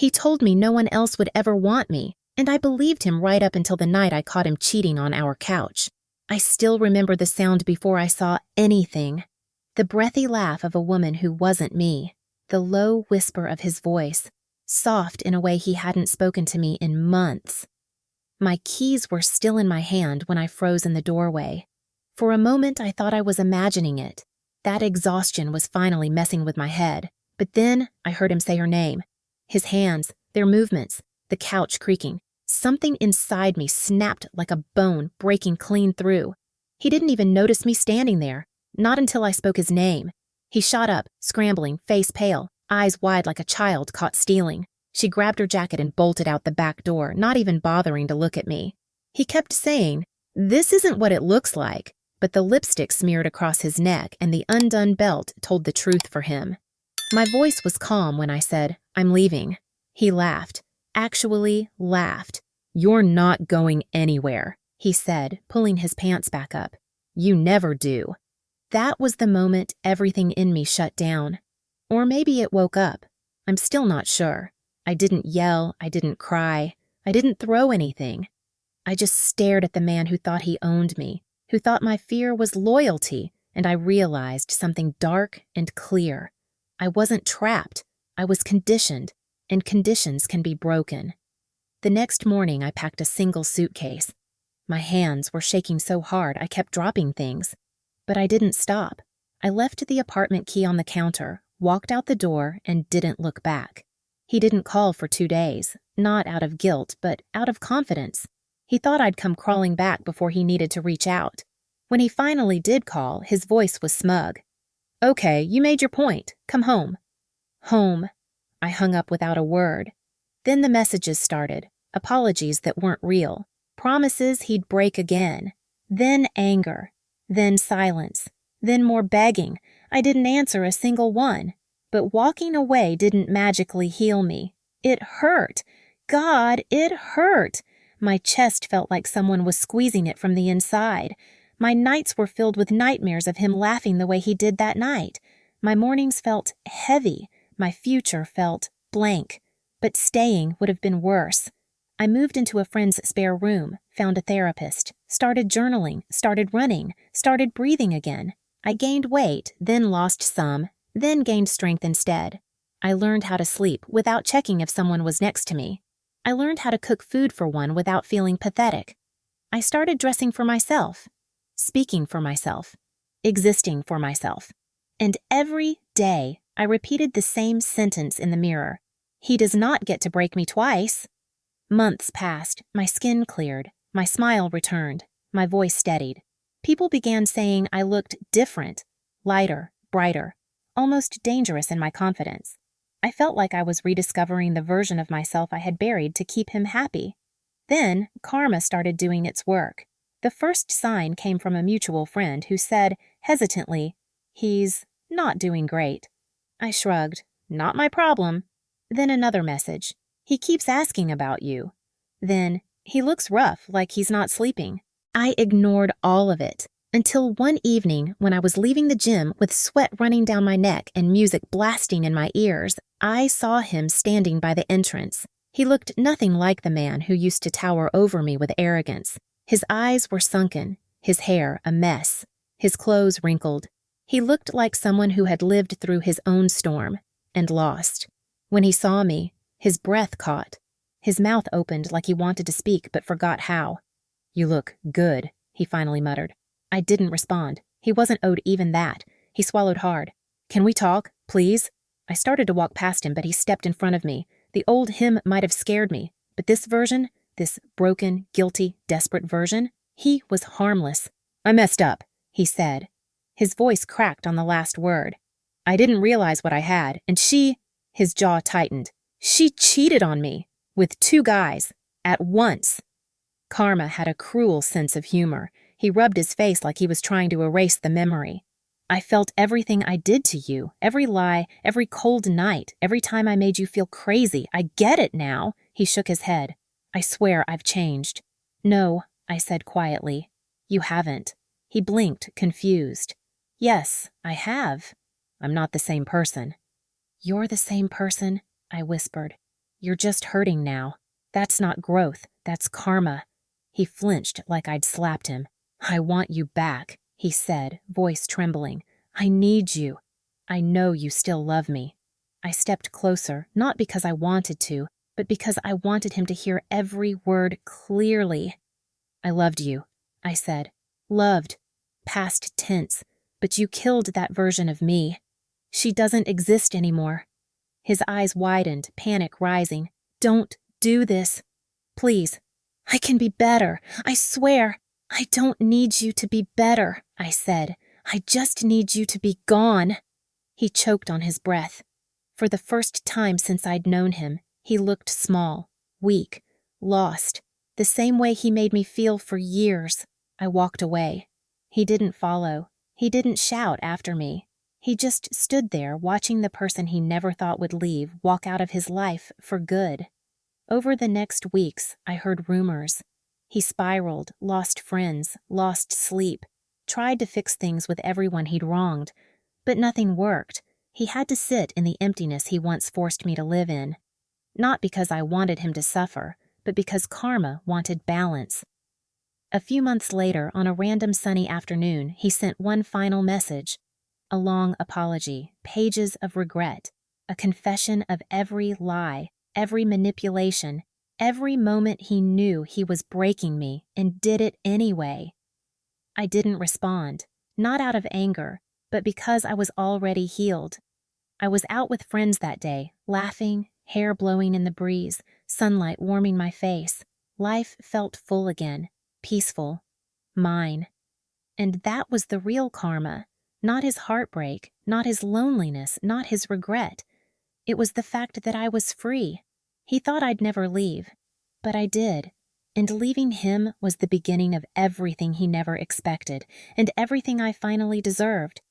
He told me no one else would ever want me, and I believed him right up until the night I caught him cheating on our couch. I still remember the sound before I saw anything. The breathy laugh of a woman who wasn't me. The low whisper of his voice, soft in a way he hadn't spoken to me in months. My keys were still in my hand when I froze in the doorway. For a moment, I thought I was imagining it. That exhaustion was finally messing with my head. But then I heard him say her name. His hands, their movements, the couch creaking. Something inside me snapped like a bone breaking clean through. He didn't even notice me standing there, not until I spoke his name. He shot up, scrambling, face pale, eyes wide like a child caught stealing. She grabbed her jacket and bolted out the back door, not even bothering to look at me. He kept saying, "This isn't what it looks like," but the lipstick smeared across his neck and the undone belt told the truth for him. My voice was calm when I said, "I'm leaving." He laughed, actually laughed. "You're not going anywhere," he said, pulling his pants back up. "You never do." That was the moment everything in me shut down. Or maybe it woke up. I'm still not sure. I didn't yell, I didn't cry, I didn't throw anything. I just stared at the man who thought he owned me, who thought my fear was loyalty, and I realized something dark and clear. I wasn't trapped, I was conditioned, and conditions can be broken. The next morning I packed a single suitcase. My hands were shaking so hard I kept dropping things. But I didn't stop. I left the apartment key on the counter, walked out the door, and didn't look back. He didn't call for 2 days, not out of guilt, but out of confidence. He thought I'd come crawling back before he needed to reach out. When he finally did call, his voice was smug. "Okay, you made your point. Come home." Home. I hung up without a word. Then the messages started, apologies that weren't real, promises he'd break again. Then anger. Then silence. Then more begging. I didn't answer a single one. But walking away didn't magically heal me. It hurt. God, it hurt. My chest felt like someone was squeezing it from the inside. My nights were filled with nightmares of him laughing the way he did that night. My mornings felt heavy. My future felt blank. But staying would have been worse. I moved into a friend's spare room, found a therapist, started journaling, started running, started breathing again. I gained weight, then lost some, then gained strength instead. I learned how to sleep without checking if someone was next to me. I learned how to cook food for one without feeling pathetic. I started dressing for myself, speaking for myself, existing for myself. And every day, I repeated the same sentence in the mirror. He does not get to break me twice. Months passed, my skin cleared, my smile returned, my voice steadied. People began saying I looked different, lighter, brighter, almost dangerous in my confidence. I felt like I was rediscovering the version of myself I had buried to keep him happy. Then, karma started doing its work. The first sign came from a mutual friend who said, hesitantly, "He's not doing great." I shrugged. "Not my problem." Then another message. "He keeps asking about you." Then, "He looks rough, like he's not sleeping." I ignored all of it, until one evening when I was leaving the gym with sweat running down my neck and music blasting in my ears, I saw him standing by the entrance. He looked nothing like the man who used to tower over me with arrogance. His eyes were sunken, his hair a mess, his clothes wrinkled. He looked like someone who had lived through his own storm and lost. When he saw me, his breath caught. His mouth opened like he wanted to speak but forgot how. "You look good," he finally muttered. I didn't respond. He wasn't owed even that. He swallowed hard. "Can we talk, please?" I started to walk past him, but he stepped in front of me. The old him might have scared me, but this version, this broken, guilty, desperate version, he was harmless. "I messed up," he said. His voice cracked on the last word. "I didn't realize what I had, and she..." His jaw tightened. "She cheated on me. With 2 guys. At once." Karma had a cruel sense of humor. He rubbed his face like he was trying to erase the memory. "I felt everything I did to you, every lie, every cold night, every time I made you feel crazy. I get it now." He shook his head. "I swear I've changed." "No," I said quietly. "You haven't." He blinked, confused. "Yes, I have. I'm not the same person." "You're the same person," I whispered. You're just hurting now. That's not growth, that's karma." He flinched like I'd slapped him. "I want you back," he said, voice trembling. "I need you. I know you still love me." I stepped closer, not because I wanted to, but because I wanted him to hear every word clearly. "I loved you," I said. "Loved. Past tense. But you killed that version of me. She doesn't exist anymore." His eyes widened, panic rising. "Don't do this. Please. I can be better. I swear. I don't need you to be better," I said. "I just need you to be gone." He choked on his breath. For the first time since I'd known him, he looked small, weak, lost, the same way he made me feel for years. I walked away. He didn't follow. He didn't shout after me. He just stood there watching the person he never thought would leave walk out of his life for good. Over the next weeks, I heard rumors. He spiraled, lost friends, lost sleep, tried to fix things with everyone he'd wronged. But nothing worked. He had to sit in the emptiness he once forced me to live in. Not because I wanted him to suffer, but because karma wanted balance. A few months later, on a random sunny afternoon, he sent one final message. A long apology, pages of regret, a confession of every lie, every manipulation, every moment he knew he was breaking me and did it anyway. I didn't respond, not out of anger, but because I was already healed. I was out with friends that day, laughing, hair blowing in the breeze, sunlight warming my face. Life felt full again, peaceful, mine. And that was the real karma, not his heartbreak, not his loneliness, not his regret. It was the fact that I was free. He thought I'd never leave, but I did. And leaving him was the beginning of everything he never expected, and everything I finally deserved.